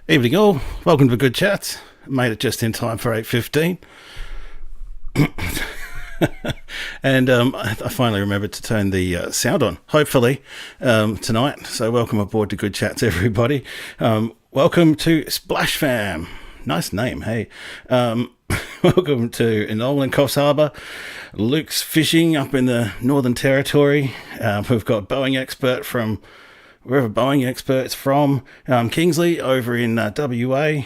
Evening all, welcome to Good Chats. Made it just in time for 8:15. And I finally remembered to turn the sound on, hopefully, tonight. So welcome aboard to Good Chats, everybody. Welcome to Splash Fam. Nice name, hey. Welcome to Enola and Coffs Harbour. Luke's fishing up in the Northern Territory. We've got Boeing expert from wherever Boeing experts from, Kingsley over in WA,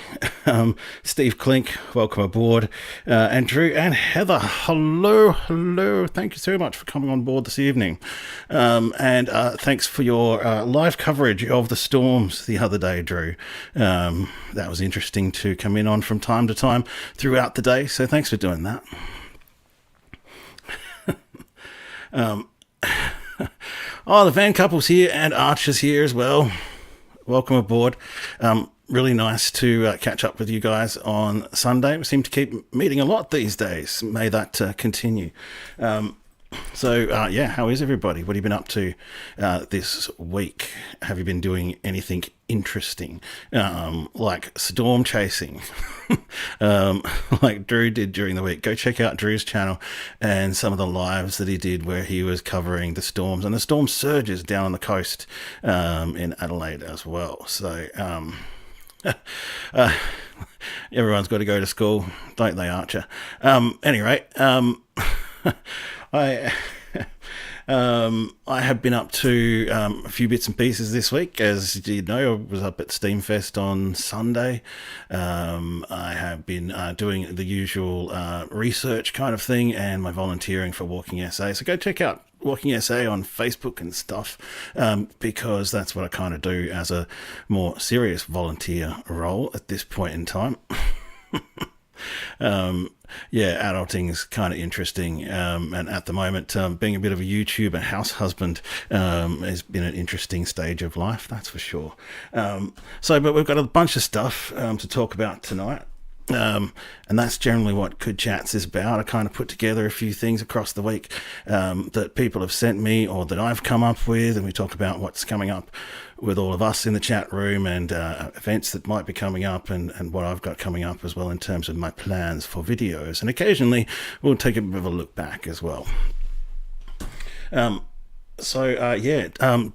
Steve Klink, welcome aboard, and Drew and Heather, hello, thank you so much for coming on board this evening, and thanks for your live coverage of the storms the other day, Drew. That was interesting to come in on from time to time throughout the day, so thanks for doing that. Oh, the Van Couple's here and Archer's here as well. Welcome aboard. Really nice to catch up with you guys on Sunday. We seem to keep meeting a lot these days. May that continue. Yeah, how is everybody? What have you been up to this week? Have you been doing anything interesting? Like storm chasing, like Drew did during the week. Go check out Drew's channel and some of the lives that he did where he was covering the storms and the storm surges down on the coast in Adelaide as well. So everyone's got to go to school, don't they, Archer? Anyway, I have been up to a few bits and pieces this week. As you know, I was up at Steamfest on Sunday. I have been doing the usual research kind of thing and my volunteering for Walking SA. So go check out Walking SA on Facebook and stuff, because that's what I kind of do as a more serious volunteer role at this point in time. Adulting is kind of interesting, and at the moment, being a bit of a YouTuber house husband has been an interesting stage of life, that's for sure. But we've got a bunch of stuff to talk about tonight. And that's generally what Good Chats is about. I kind of put together a few things across the week that people have sent me or that I've come up with, and we talk about what's coming up with all of us in the chat room and events that might be coming up and what I've got coming up as well in terms of my plans for videos. And occasionally we'll take a bit of a look back as well.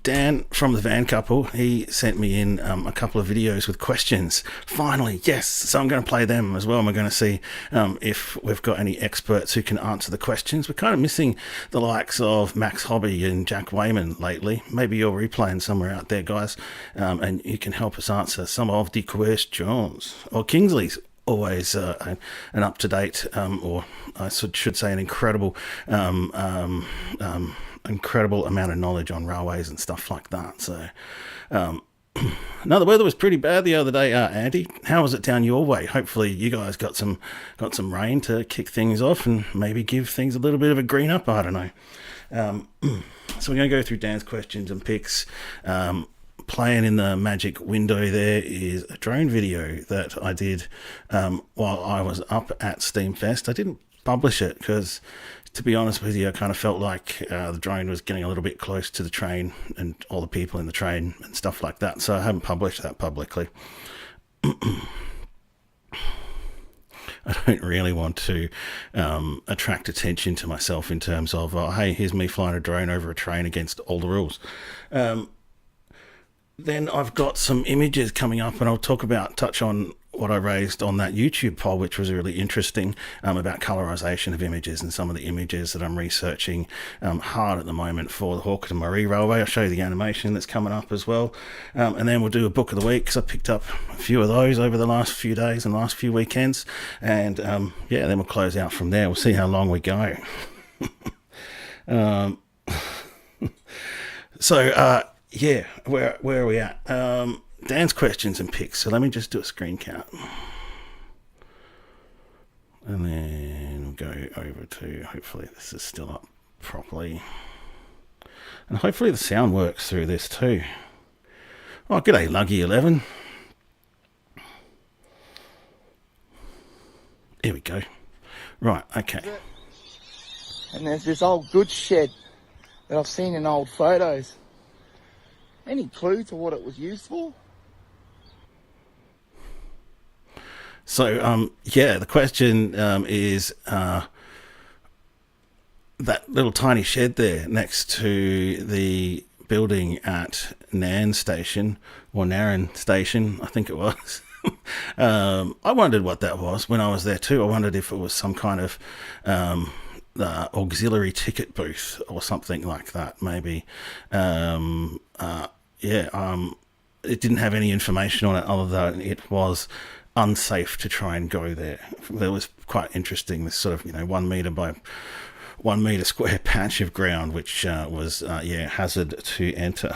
Dan from the Van Couple, he sent me in a couple of videos with questions. Finally, yes. So I'm going to play them as well. And we're going to see if we've got any experts who can answer the questions. We're kind of missing the likes of Max Hobby and Jack Wayman lately. Maybe you're replaying somewhere out there, guys, and you can help us answer some of the questions. Or Kingsley's always an up-to-date, or I should say an incredible amount of knowledge on railways and stuff like that. So now the weather was pretty bad the other day. Andy, how was it down your way? Hopefully you guys got some rain to kick things off and maybe give things a little bit of a green up. I don't know. So we're going to go through Dan's questions and picks. Playing in the magic window there is a drone video that I did while I was up at Steamfest. I didn't publish it because, to be honest with you, I kind of felt like the drone was getting a little bit close to the train and all the people in the train and stuff like that, so I haven't published that publicly. I don't really want to attract attention to myself in terms of, oh, hey, here's me flying a drone over a train against all the rules. Then I've got some images coming up, and I'll touch on what I raised on that YouTube poll, which was really interesting, about colorization of images and some of the images that I'm researching hard at the moment for the Hawker to Murray Railway. I'll show you the animation that's coming up as well. And then we'll do a book of the week, because I picked up a few of those over the last few days and last few weekends. And then we'll close out from there. We'll see how long we go. Where are we at? Dan's questions and picks. So let me just do a screen count. And then we'll go over to, hopefully this is still up properly. And hopefully the sound works through this too. Oh, g'day, Luggy11. Here we go. Right, okay. And there's this old goods shed that I've seen in old photos. Any clue to what it was used for? So, yeah, the question is that little tiny shed there next to the building at Nan Station, or Narran Station, I think it was. I wondered what that was when I was there too. I wondered if it was some kind of auxiliary ticket booth or something like that, maybe. It didn't have any information on it other than it was unsafe to try and go there. That was quite interesting, this sort of 1 meter by 1 meter square patch of ground, which was hazard to enter.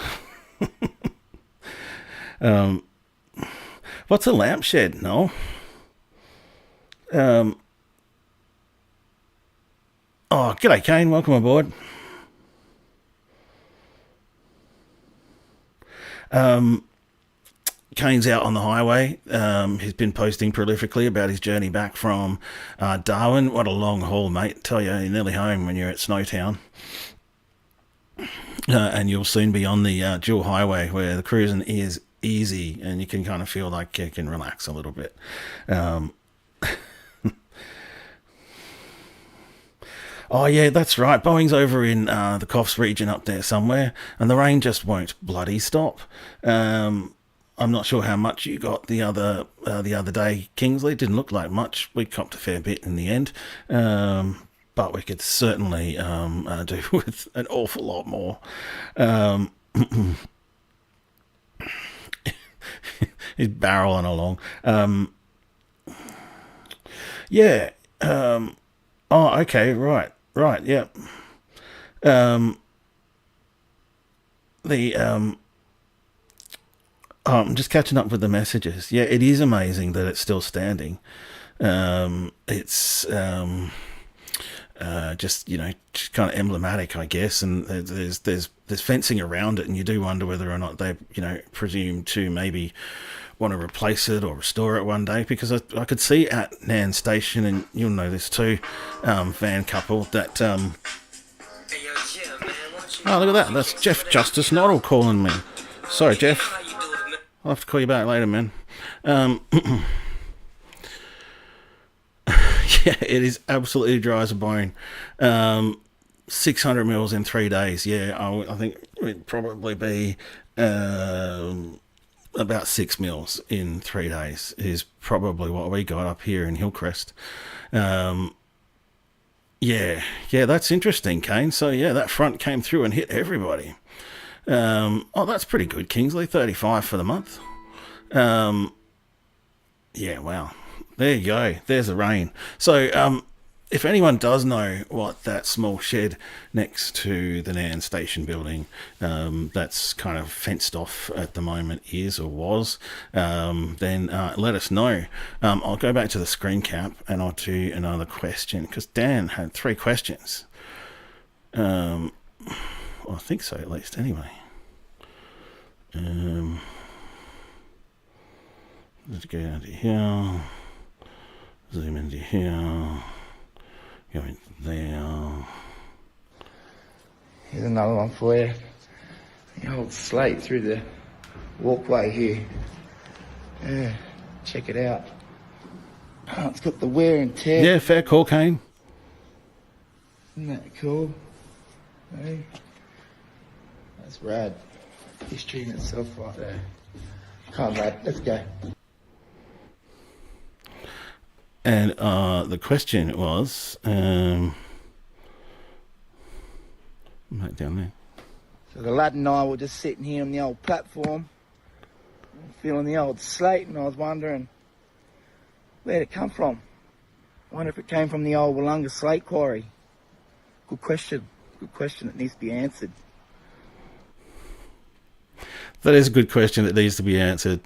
What's a lampshade? No. Oh, g'day, Kane. Welcome aboard. Kane's out on the highway. He's been posting prolifically about his journey back from Darwin. What a long haul, mate. Tell you, you're nearly home when you're at Snowtown. And you'll soon be on the dual highway where the cruising is easy and you can kind of feel like you can relax a little bit. Oh, yeah, that's right. Boeing's over in the Coffs region up there somewhere, and the rain just won't bloody stop. I'm not sure how much you got the other day, Kingsley. Didn't look like much. We copped a fair bit in the end, but we could certainly do with an awful lot more. He's barreling along. Oh, okay, right, yeah. I'm just catching up with the messages. Yeah, it is amazing that it's still standing. It's just kind of emblematic, I guess. And there's fencing around it, and you do wonder whether or not they presume to maybe want to replace it or restore it one day, because I could see at Nan Station, and you'll know this too, van couple that. Oh, look at that! That's Jeff Justice Noddle calling me. Sorry, Jeff. I'll have to call you back later, man. Yeah, it is absolutely dry as a bone. 600 mils in 3 days. Yeah, I think it'd probably be about 6 mils in 3 days is probably what we got up here in Hillcrest. Yeah, that's interesting, Kane. So, yeah, that front came through and hit everybody. Oh, that's pretty good, Kingsley. 35 for the month. Yeah, wow. There you go. There's the rain. So, if anyone does know what that small shed next to the Nan Station building that's kind of fenced off at the moment is or was, then let us know. I'll go back to the screen cap and I'll do another question, because Dan had 3 questions. Well, I think so, at least, anyway. Let's go down to here. Zoom into here. Go into there. Here's another one for you. The old slate through the walkway here. Yeah, check it out. Oh, it's got the wear and tear. Yeah, fair call, Kane. Isn't that cool? Hey? That's rad. History in itself right there. Come on, lad, let's go. And the question was, right down there. So the lad and I were just sitting here on the old platform, feeling the old slate, and I was wondering where'd it come from. I wonder if it came from the old Wollonga slate quarry. Good question that needs to be answered. That is a good question that needs to be answered.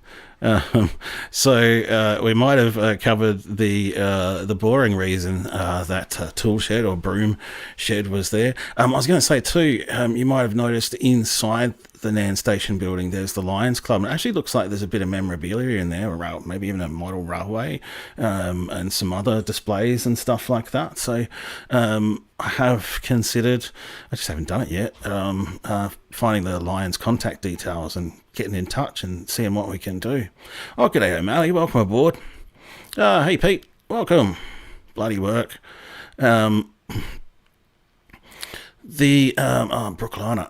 So we might have covered the boring reason that tool shed or broom shed was there. I was going to say too, you might have noticed inside the Nan Station building there's the Lions Club, and it actually looks like there's a bit of memorabilia in there, or maybe even a model railway, and some other displays and stuff like that. So I have considered, I just haven't done it yet, finding the Lions contact details and getting in touch and seeing what we can do. Oh, g'day O'Malley, welcome aboard. Hey Pete, welcome. Bloody work. Brookliner.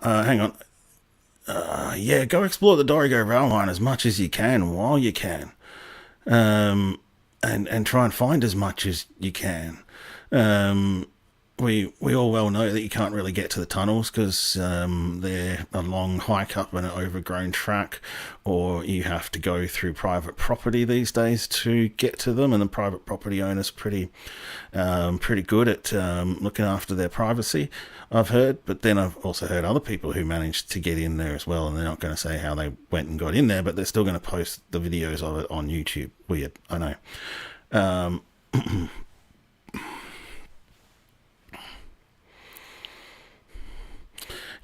Hang on. Yeah, go explore the Dorigo rail line as much as you can while you can. And try and find as much as you can. We all well know that you can't really get to the tunnels because they're a long hike up an overgrown track, or you have to go through private property these days to get to them, and the private property owners pretty good at looking after their privacy, I've heard. But then I've also heard other people who managed to get in there as well, and they're not going to say how they went and got in there, but they're still going to post the videos of it on YouTube. Weird, I know.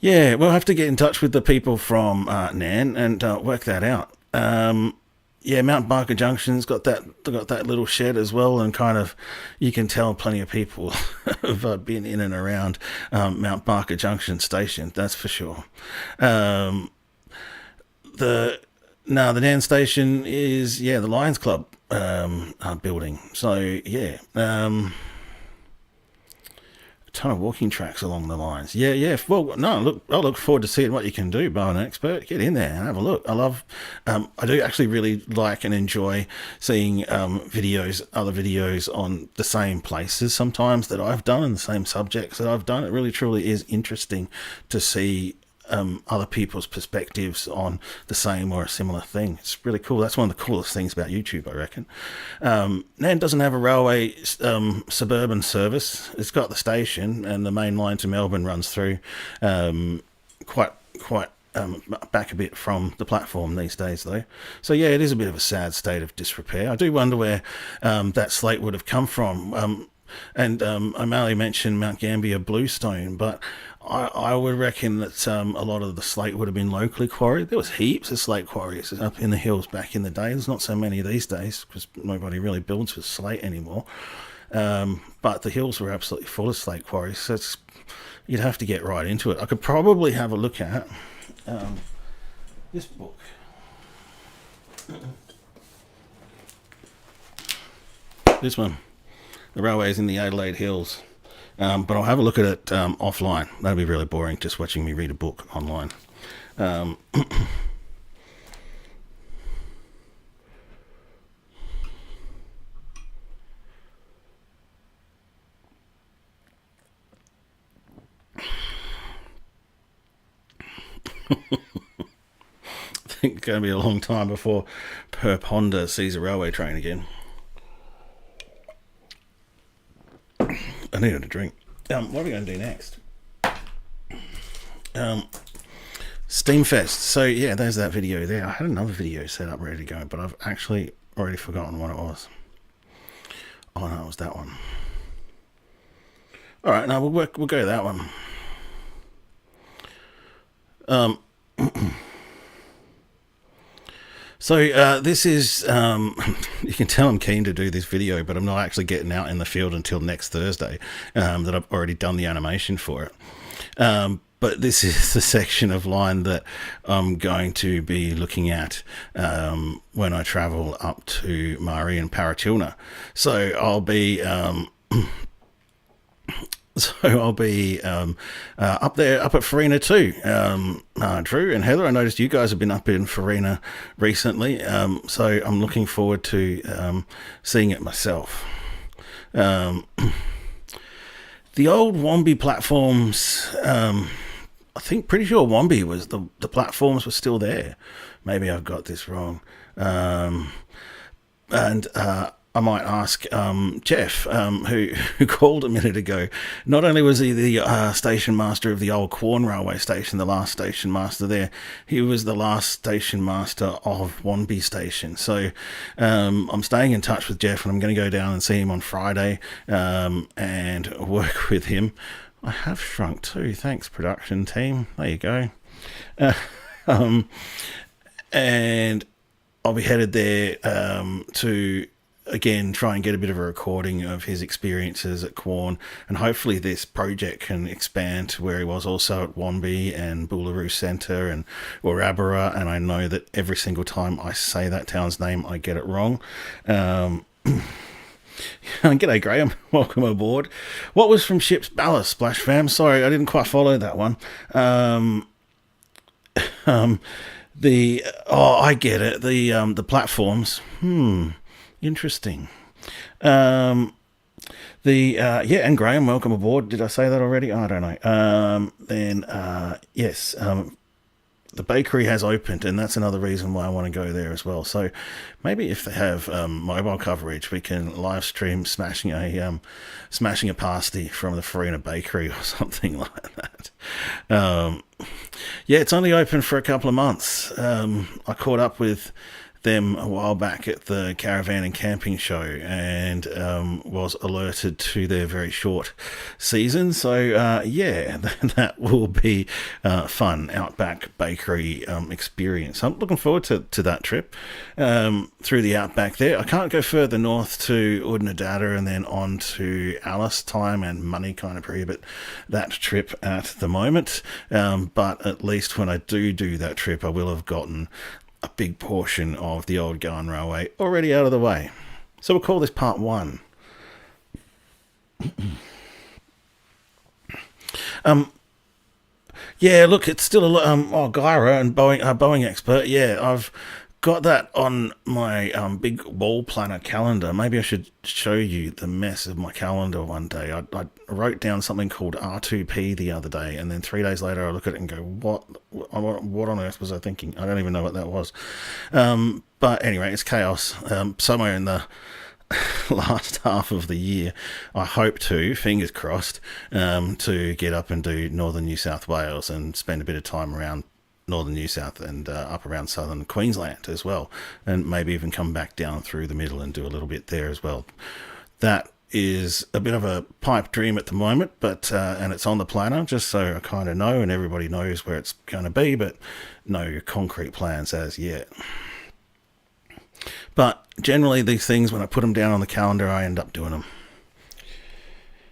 Yeah, we'll have to get in touch with the people from Nan and work that out. Yeah, Mount Barker Junction's got that little shed as well, and kind of you can tell plenty of people have been in and around Mount Barker Junction station. That's for sure. The Nan station is the Lions Club building. So yeah. Ton of walking tracks along the lines. Yeah. Well, no, I look forward to seeing what you can do, Bowen Expert. Get in there and have a look. I do actually really like and enjoy seeing other videos on the same places sometimes that I've done and the same subjects that I've done. It really truly is interesting to see other people's perspectives on the same or a similar thing. It's really cool. That's one of the coolest things about YouTube, I reckon. Nan doesn't have a railway suburban service. It's got the station, and the main line to Melbourne runs through quite back a bit from the platform these days, though. So yeah, it is a bit of a sad state of disrepair. I do wonder where that slate would have come from. I mainly mentioned Mount Gambier Bluestone, but I would reckon that a lot of the slate would have been locally quarried. There was heaps of slate quarries up in the hills back in the day. There's not so many these days because nobody really builds with slate anymore. But the hills were absolutely full of slate quarries, so you'd have to get right into it. I could probably have a look at this book. This one. The railways in the Adelaide Hills. But I'll have a look at it offline. That'd be really boring, just watching me read a book online. I think it's going to be a long time before Perp Honda sees a railway train again. I needed a drink. What are we going to do next? Steamfest. So yeah, there's that video there. I had another video set up ready to go, but I've actually already forgotten what it was. Oh no, it was that one. All right, now we'll go that one. So this is, you can tell I'm keen to do this video, but I'm not actually getting out in the field until next Thursday, that I've already done the animation for it. But this is the section of line that I'm going to be looking at when I travel up to Mari and Paratilna. So I'll be... up there, up at Farina too. Drew and Heather, I noticed you guys have been up in Farina recently, so I'm looking forward to seeing it myself. The old Wombi platforms, I think pretty sure Wombi was the platforms were still there. Maybe I've got this wrong. I might ask Jeff, who called a minute ago. Not only was he the station master of the old Quorn railway station, the last station master there, he was the last station master of Wonby station. So I'm staying in touch with Jeff, and I'm going to go down and see him on Friday and work with him. I have shrunk too. Thanks, production team. There you go. And I'll be headed there to... again, try and get a bit of a recording of his experiences at Quorn, and hopefully this project can expand to where he was also at Wonby and Boolaroo Centre and Warabara. And I know that every single time I say that town's name, I get it wrong. G'day, Graham. Welcome aboard. What was from ship's ballast, Splash Fam? Sorry, I didn't quite follow that one. I get it. The platforms. Interesting. And Graham, welcome aboard. Did I say that already? I don't know. Yes. The bakery has opened, and that's another reason why I want to go there as well. So maybe if they have mobile coverage, we can live stream smashing a pasty from the Farina Bakery or something like that. It's only open for a couple of months. I caught up with them a while back at the caravan and camping show and was alerted to their very short season. So that will be fun Outback Bakery experience. I'm looking forward to that trip through the Outback there. I can't go further north to Udnadada and then on to Alice. Time and money kind of prohibit that trip at the moment, but at least when I do that trip, I will have gotten a big portion of the old Goan Railway already out of the way. So we'll call this part 1. Look, it's still Gyra and Boeing expert. Yeah, I've got that on my big wall planner calendar. Maybe I should show you the mess of my calendar one day. I wrote down something called R2P the other day, and then 3 days later I look at it and go, what on earth was I thinking? I don't even know what that was. But anyway, it's chaos. Somewhere in the last half of the year, I hope to, fingers crossed, to get up and do northern New South Wales and spend a bit of time around northern New South and up around southern Queensland as well, and maybe even come back down through the middle and do a little bit there as well. That is a bit of a pipe dream at the moment, but and it's on the planner just so I kind of know and everybody knows where it's going to be, but no concrete plans as yet. But generally these things, when I put them down on the calendar, I end up doing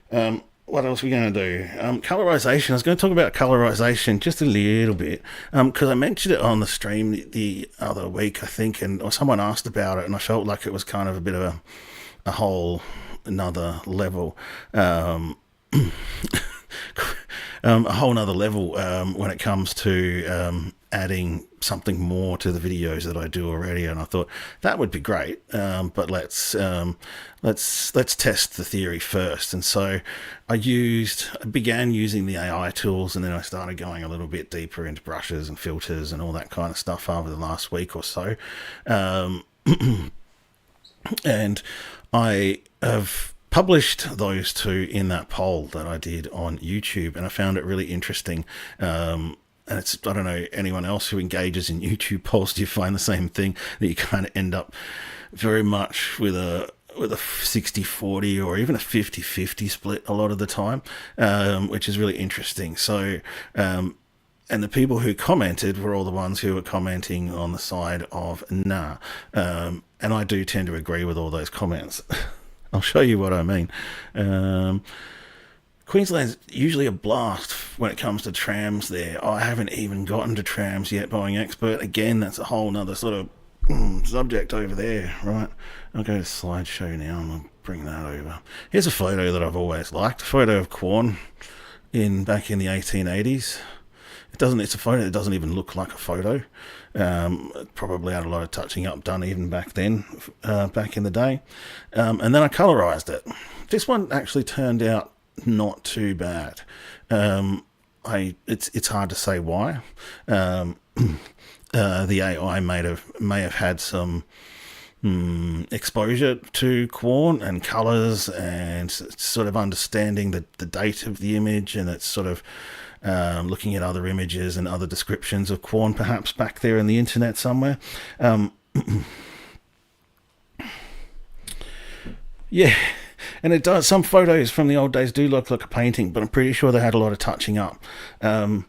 them. What else are we going to do? Colorization. I was going to talk about colorization just a little bit because I mentioned it on the stream the other week, I think, or someone asked about it, and I felt like it was kind of a bit of a whole another level. A whole nother level when it comes to adding something more to the videos that I do already, and I thought that would be great. But let's test the theory first. And so I began using the AI tools, and then I started going a little bit deeper into brushes and filters and all that kind of stuff over the last week or so. And I have published those two in that poll that I did on YouTube, and I found it really interesting. And I don't know, anyone else who engages in YouTube polls, do you find the same thing, that you kind of end up very much with a 60-40 or even a 50-50 split a lot of the time, which is really interesting. So, and the people who commented were all the ones who were commenting on the side of nah. And I do tend to agree with all those comments. I'll show you what I mean. Queensland's usually a blast when it comes to trams there. I haven't even gotten to trams yet, Boeing expert. Again, that's a whole nother sort of subject over there, right? I'll go to slideshow now and I'll bring that over. Here's a photo that I've always liked, a photo of Quorn back in the 1880s. It's a photo that doesn't even look like a photo. Probably had a lot of touching up done even back then, back in the day. And then I colorized it. This one actually turned out not too bad. It's hard to say why. The AI may have had some exposure to Quorn and colors and sort of understanding the date of the image, and it's sort of looking at other images and other descriptions of Quorn perhaps back there in the internet somewhere. Yeah, and it does. Some photos from the old days do look like a painting, but I'm pretty sure they had a lot of touching up. That's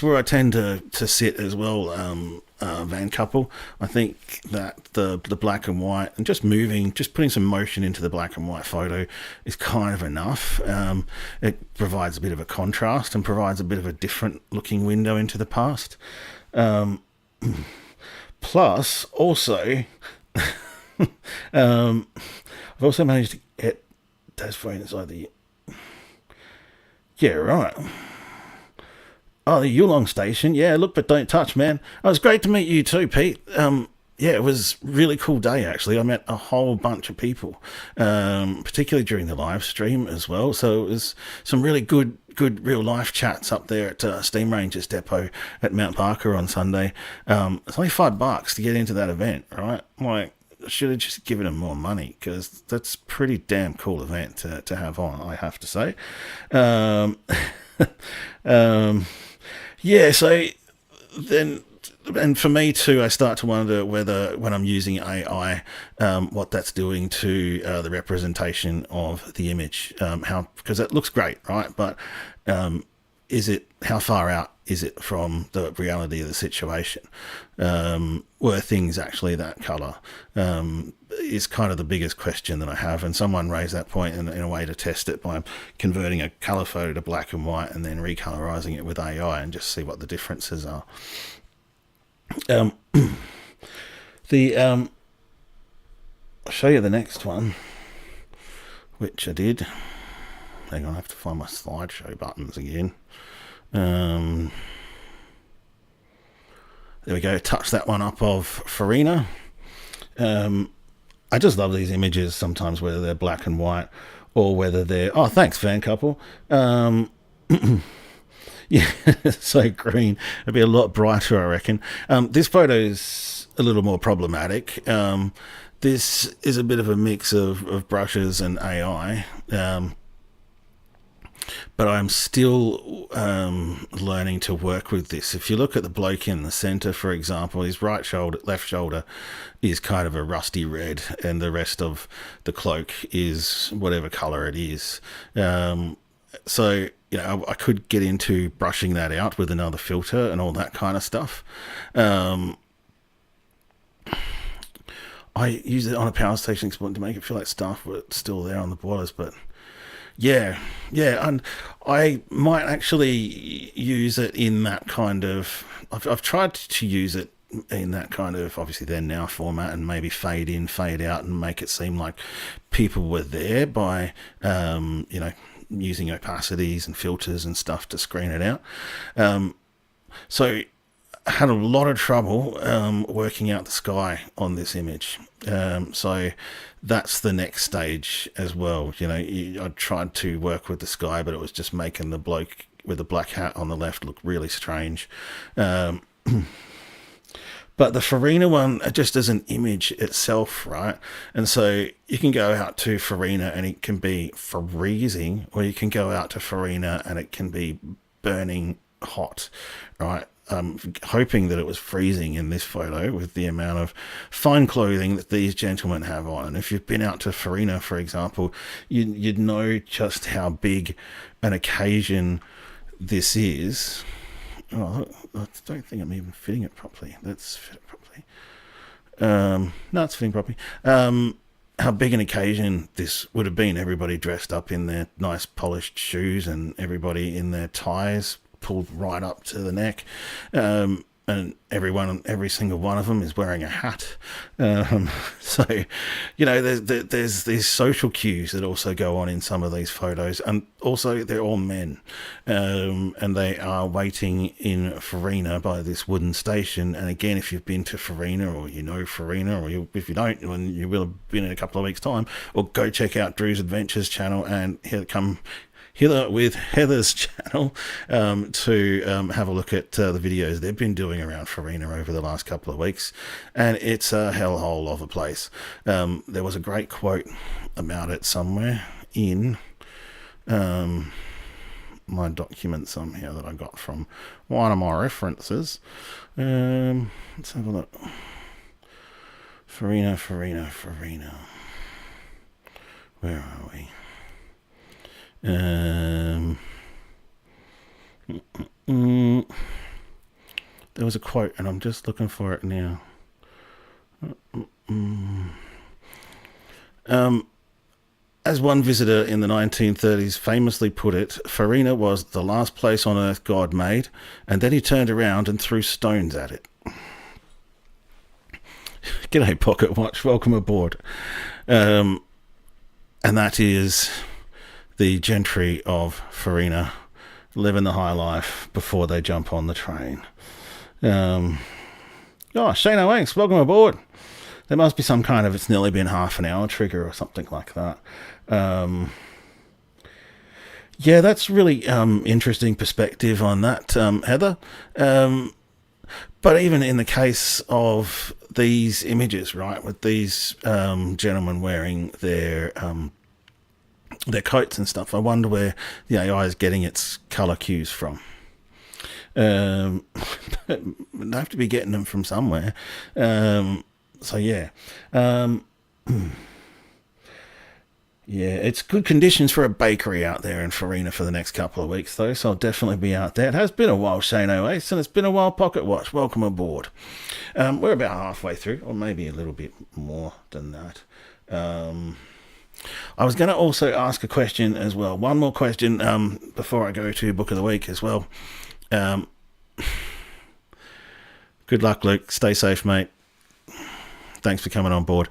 where I tend to sit as well, Van Couple. I think that the black and white and just putting some motion into the black and white photo is kind of enough. It provides a bit of a contrast and provides a bit of a different looking window into the past. Plus, also, I've also managed to get Dad's phone inside the... Yeah, right. Oh, the Yulong station. Yeah, look but don't touch, man. Oh, it was great to meet you too, Pete. Yeah, it was a really cool day, actually. I met a whole bunch of people, particularly during the live stream as well. So it was some really good real-life chats up there at Steam Rangers Depot at Mount Barker on Sunday. It's only $5 to get into that event, right? Like, I should have just given them more money, because that's a pretty damn cool event to have on, I have to say. Yeah, so then... And for me too, I start to wonder whether, when I'm using AI, what that's doing to the representation of the image. Because it looks great, right? But how far out is it from the reality of the situation? Were things actually that color? Is kind of the biggest question that I have. And someone raised that point in a way to test it by converting a color photo to black and white and then recolorizing it with AI and just see what the differences are. I'll show you the next one, which I did. Hang on, I have to find my slideshow buttons again. There we go. Touch that one up of Farina. I just love these images sometimes, whether they're black and white or whether they're... Oh, thanks, fan couple. Yeah, so green. It'd be a lot brighter, I reckon. This photo's a little more problematic. This is a bit of a mix of brushes and AI. But I'm still learning to work with this. If you look at the bloke in the center, for example, his left shoulder is kind of a rusty red, and the rest of the cloak is whatever color it is. So, you know, I could get into brushing that out with another filter and all that kind of stuff. I use it on a power station to make it feel like stuff were still there on the boilers, but yeah, and I might actually use it in that kind of... I've tried to use it in that kind of, obviously then now format, and maybe fade in, fade out, and make it seem like people were there by, you know, using opacities and filters and stuff to screen it out. So I had a lot of trouble working out the sky on this image. So that's the next stage as well. You know, I tried to work with the sky, but it was just making the bloke with the black hat on the left look really strange. But the Farina one, just as an image itself, right? And so you can go out to Farina and it can be freezing, or you can go out to Farina and it can be burning hot, right? I'm hoping that it was freezing in this photo with the amount of fine clothing that these gentlemen have on. And if you've been out to Farina, for example, you'd know just how big an occasion this is. Oh, I don't think I'm even fitting it properly. Let's fit it properly. No, it's fitting properly. How big an occasion this would have been. Everybody dressed up in their nice polished shoes and everybody in their ties pulled right up to the neck. And every single one of them is wearing a hat. So, you know, there's these social cues that also go on in some of these photos. And also, they're all men. And they are waiting in Farina by this wooden station. And again, if you've been to Farina, or you know Farina, or if you don't, and you will have been in a couple of weeks' time, or go check out Drew's Adventures channel and hither with Heather's channel to have a look at the videos they've been doing around Farina over the last couple of weeks, and it's a hellhole of a place. There was a great quote about it somewhere in my documents on here that I got from one of my references. Let's have a look. Farina. Where are we? There was a quote, and I'm just looking for it now. As one visitor in the 1930s famously put it, Farina was the last place on earth God made, and then he turned around and threw stones at it. G'day, Pocket Watch. Welcome aboard. And that is the gentry of Farina living the high life before they jump on the train. Shane Oakes, welcome aboard. There must be some kind of it's nearly been half an hour trigger or something like that. Yeah, that's really interesting perspective on that, Heather. But even in the case of these images, right, with these gentlemen wearing their coats and stuff, I wonder where the AI is getting its colour cues from. They have to be getting them from somewhere. So yeah. Yeah, it's good conditions for a bakery out there in Farina for the next couple of weeks, though, so I'll definitely be out there. It has been a while, Shane Oace, and it's been a while, Pocket Watch. Welcome aboard. We're about halfway through, or maybe a little bit more than that. I was going to also ask a question as well. One more question before I go to Book of the Week as well. Good luck, Luke. Stay safe, mate. Thanks for coming on board.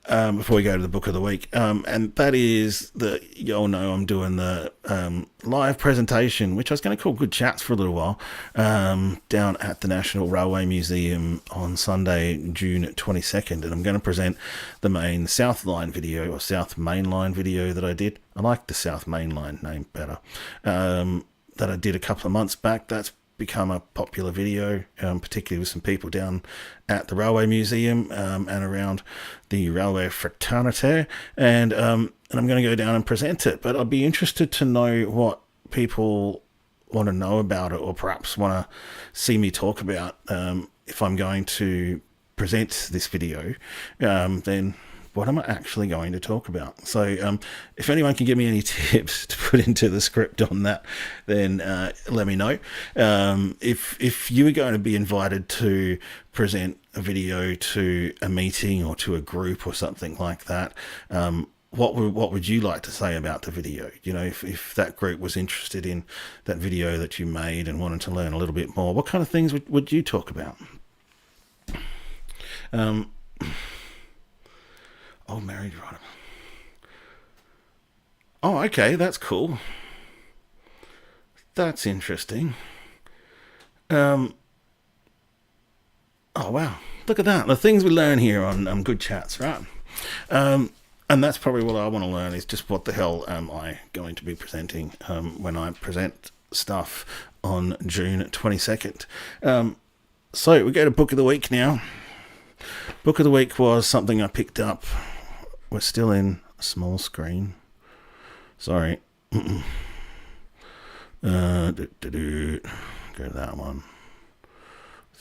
Before we go to the Book of the Week, and that is that you all know I'm doing the live presentation, which I was going to call Good Chats for a little while, down at the National Railway Museum on Sunday, June 22nd, and I'm going to present the main South Line video, or South Main Line video that I did. I like the South Main Line name better, that I did a couple of months back. That's become a popular video, particularly with some people down at the Railway Museum and around the Railway Fraternité, and I'm going to go down and present it. But I'd be interested to know what people want to know about it, or perhaps want to see me talk about. If I'm going to present this video, then what am I actually going to talk about? So if anyone can give me any tips to put into the script on that, then let me know. If you were going to be invited to present a video to a meeting or to a group or something like that, what would you like to say about the video? You know, if that group was interested in that video that you made and wanted to learn a little bit more, what kind of things would you talk about? Oh, married writer. Oh, okay, that's cool. That's interesting. Oh, wow. Look at that. The things we learn here on Good Chats, right? And that's probably what I want to learn, is just what the hell am I going to be presenting when I present stuff on June 22nd. So we go to Book of the Week now. Book of the Week was something I picked up. We're still in a small screen. Sorry. Go to that one.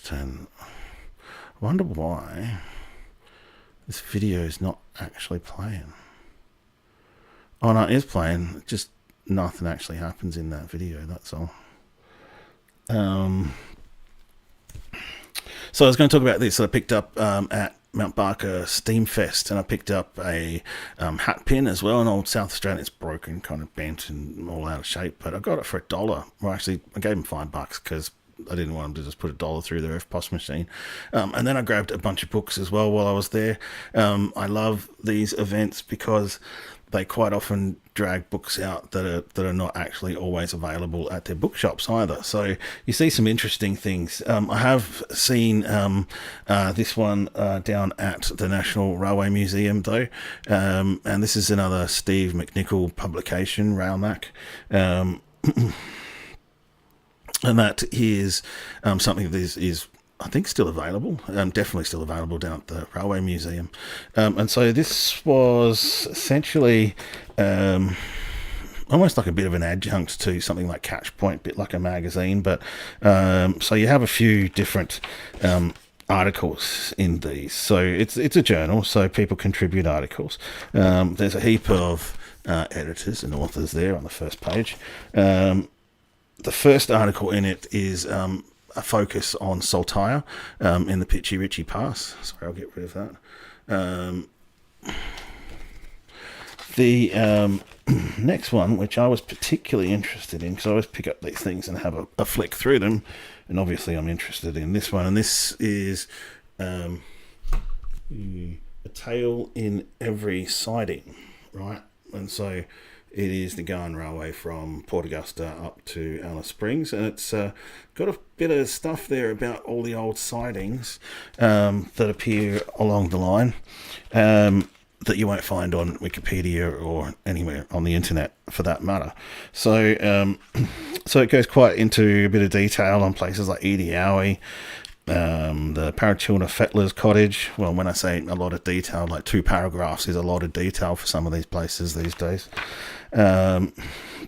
10. I wonder why this video is not actually playing. Oh no, it is playing. Just nothing actually happens in that video, that's all. So I was going to talk about this that I picked up at Mount Barker Steamfest, and I picked up a hat pin as well, an old South Australian. It's broken, kind of bent and all out of shape, but I got it for $1. Well, actually, I gave him $5 because I didn't want him to just put $1 through the FPOS machine. And then I grabbed a bunch of books as well while I was there. I love these events because they quite often drag books out that are not actually always available at their bookshops either. So you see some interesting things. I have seen this one down at the National Railway Museum though, and this is another Steve McNichol publication, RailMac. And that is something that is I think still available, definitely still available down at the Railway Museum. And so this was essentially almost like a bit of an adjunct to something like Catchpoint, a bit like a magazine. But so you have a few different articles in these. So it's a journal, so people contribute articles. There's a heap of editors and authors there on the first page. The first article in it is a focus on Saltire in the Pitchy Ritchie Pass. Sorry, I'll get rid of that. The next one, which I was particularly interested in, because I always pick up these things and have a flick through them, and obviously I'm interested in this one, and this is a tale in every siding, right? And so it is the Going Railway from Port Augusta up to Alice Springs, and it's got a bit of stuff there about all the old sidings that appear along the line that you won't find on Wikipedia or anywhere on the internet for that matter. So so it goes quite into a bit of detail on places like Edeowie, the Paratuna Fettler's Cottage. Well, when I say a lot of detail, like 2 paragraphs is a lot of detail for some of these places these days. The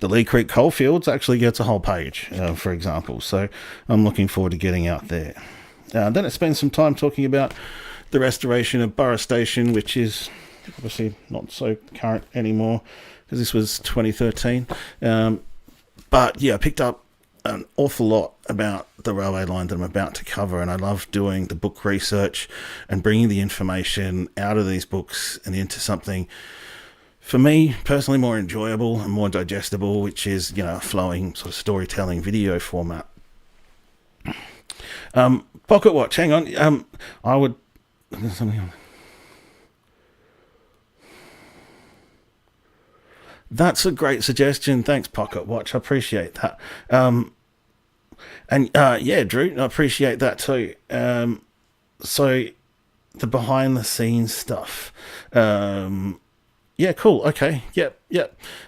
Lee Creek Coalfields actually gets a whole page, for example. So I'm looking forward to getting out there. Then it spends some time talking about the restoration of Burra Station, which is obviously not so current anymore because this was 2013. But yeah, I picked up an awful lot about the railway line that I'm about to cover, and I love doing the book research and bringing the information out of these books and into something, for me personally, more enjoyable and more digestible, which is, you know, a flowing sort of storytelling video format. Pocket watch, hang on. I would... That's a great suggestion. Thanks, Pocket Watch. I appreciate that. Yeah, Drew, I appreciate that too. So the behind the scenes stuff. Yeah, cool. Okay. Yep.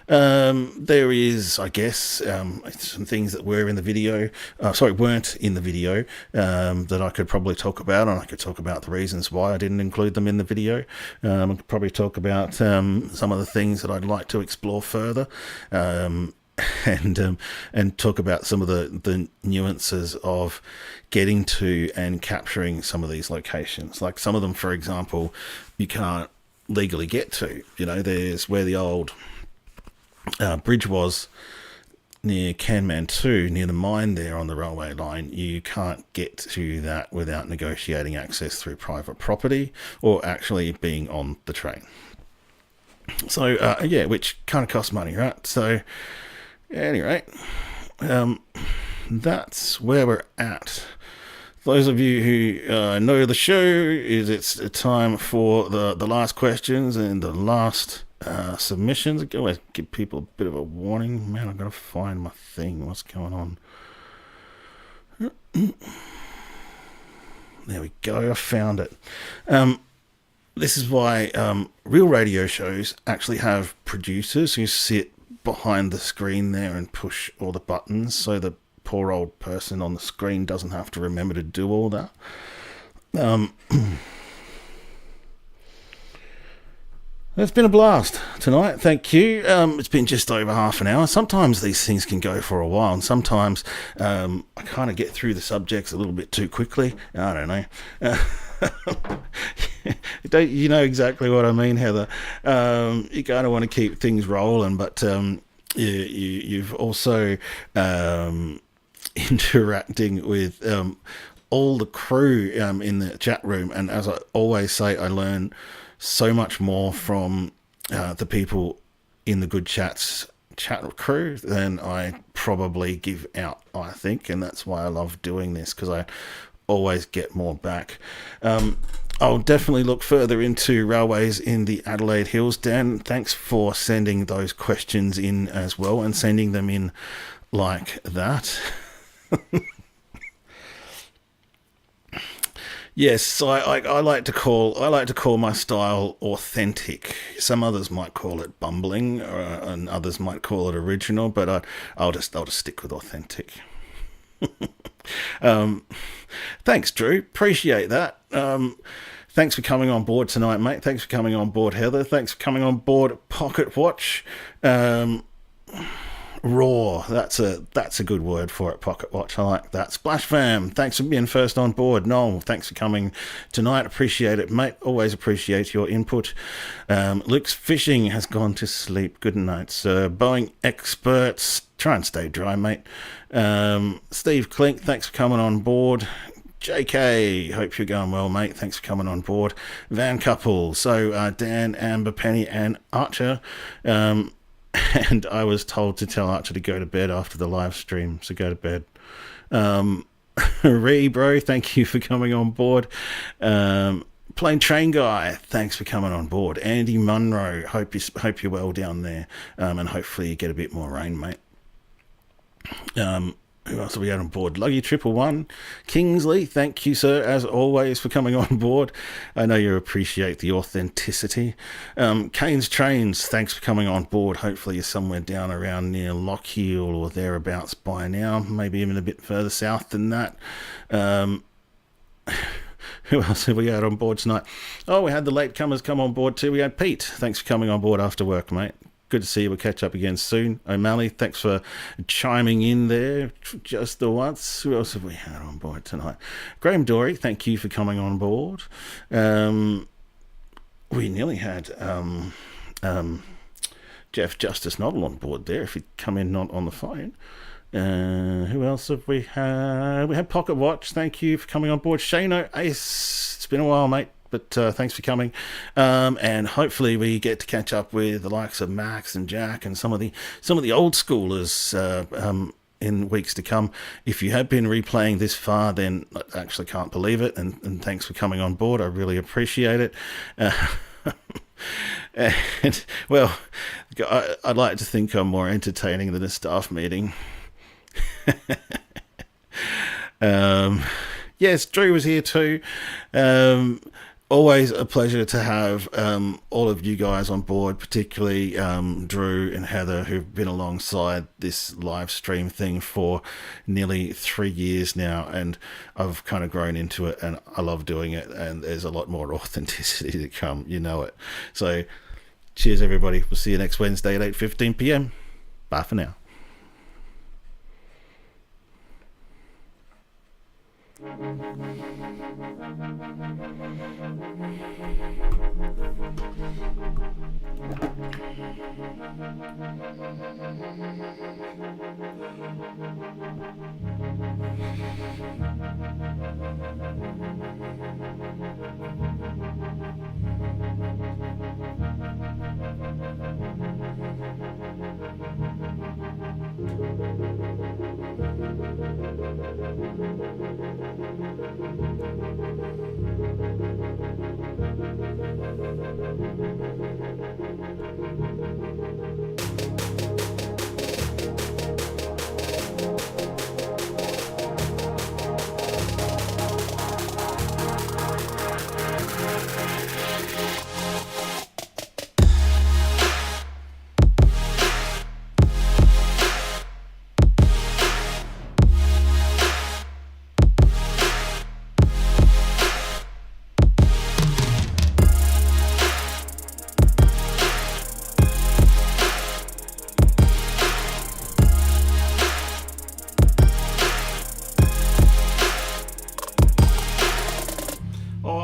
There is, I guess, some things that were in the video, weren't in the video, that I could probably talk about, and I could talk about the reasons why I didn't include them in the video. I could probably talk about some of the things that I'd like to explore further, and talk about some of the nuances of getting to and capturing some of these locations. Like some of them, for example, you can't legally get to. You know, there's where the old bridge was near Kanman 2, near the mine there on the railway line. You can't get to that without negotiating access through private property or actually being on the train. So yeah, which kind of costs money, right? So anyway, that's where we're at. Those of you who know the show, it's time for the last questions and the last submissions. I always give people a bit of a warning. Man, I've got to find my thing. What's going on? There we go. I found it. This is why real radio shows actually have producers who sit behind the screen there and push all the buttons, so the poor old person on the screen doesn't have to remember to do all that. It's been a blast tonight. Thank you. It's been just over half an hour. Sometimes these things can go for a while, and sometimes I kind of get through the subjects a little bit too quickly. I don't know. You know exactly what I mean, Heather. You kind of want to keep things rolling, but you've also interacting with all the crew in the chat room, and as I always say, I learn so much more from the people in the Good Chats chat crew than I probably give out, I think, and that's why I love doing this, because I always get more back. I'll definitely look further into railways in the Adelaide Hills. Dan, thanks for sending those questions in as well, and sending them in like that. Yes, I like to call my style authentic. Some others might call it bumbling, and others might call it original, but I'll just stick with authentic. Thanks, Drew. Appreciate that. Thanks for coming on board tonight, mate. Thanks for coming on board, Heather. Thanks for coming on board, Pocket Watch. Raw. That's a good word for it, Pocket Watch. I like that. Splash Fam, thanks for being first on board. Noel, thanks for coming tonight. Appreciate it, mate. Always appreciate your input. Luke's Fishing has gone to sleep. Good night, sir. Boeing Experts, try and stay dry, mate. Steve Klink, thanks for coming on board. JK, hope you're going well, mate. Thanks for coming on board. Van Couple, so Dan, Amber, Penny, and Archer. And I was told to tell Archer to go to bed after the live stream, so go to bed. Bro, thank you for coming on board. Plain Train Guy, thanks for coming on board. Andy Munro, hope you're well down there, and hopefully you get a bit more rain, mate. Who else have we got on board? Luggy 111. Kingsley, thank you, sir, as always, for coming on board. I know you appreciate the authenticity. Kane's Trains, thanks for coming on board. Hopefully you're somewhere down around near Lockheed or thereabouts by now, maybe even a bit further south than that. Who else have we got on board tonight? Oh, we had the latecomers come on board too. We had Pete. Thanks for coming on board after work, mate. Good to see you. We'll catch up again soon. O'Malley, thanks for chiming in there just the once. Who else have we had on board tonight? Graham Dory, thank you for coming on board. We nearly had Jeff Justice Noddle on board there, if he'd come in not on the phone. Who else have we had? We had Pocket Watch. Thank you for coming on board. Shano Ace. It's been a while, mate, but thanks for coming. And hopefully we get to catch up with the likes of Max and Jack and some of the old schoolers in weeks to come. If you have been replaying this far, then I actually can't believe it. And thanks for coming on board. I really appreciate it. And well, I'd like to think I'm more entertaining than a staff meeting. Yes, Drew was here too. Always a pleasure to have all of you guys on board, particularly Drew and Heather, who've been alongside this live stream thing for nearly 3 years now, and I've kind of grown into it and I love doing it, and there's a lot more authenticity to come, you know it. So cheers everybody, we'll see you next Wednesday at 8:15 p.m. Bye for now.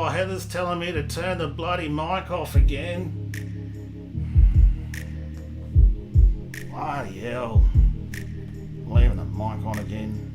Heather's telling me to turn the bloody mic off again. Bloody hell. Leaving the mic on again.